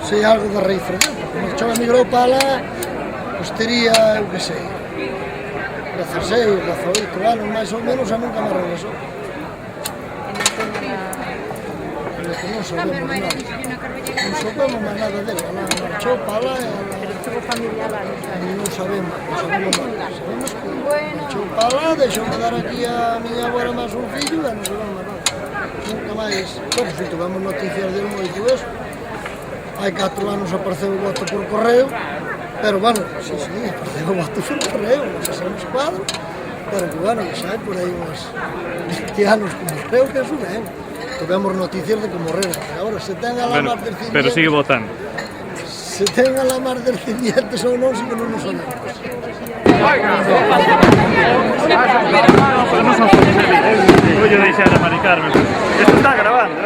sei algo da raíz Ferdel, porque marchou e migrou para lá, pois tería, eu que sei, 16, 18 anos, máis ou menos, e nunca me regresou. Non sabemos nada. Non sabemos máis nada dela. Ela marchou para lá e non sabemos nada. Sabemos que marchou para lá, deixou de dar aquí a miña abuela máis un fillo e non sabemos máis nada. Nunca máis. Bueno, si tivemos noticias de moito eso. Hai 4 anos apareceu o voto por correo, pero bueno, sí, apareceu o voto por correo, non sabemos cuadro, pero que bueno, que xa hai por aí uns 20 anos que morreu, que eso ben. Tivemos noticias de que morrera. Agora, se ten a la mar del 500... Pero sigue votando. Se ten a la mar del 500 ou non, si que non nos sabemos. Pero non son fotos de vídeo. Voy a deixar a Mari Carmen. Esto está grabando,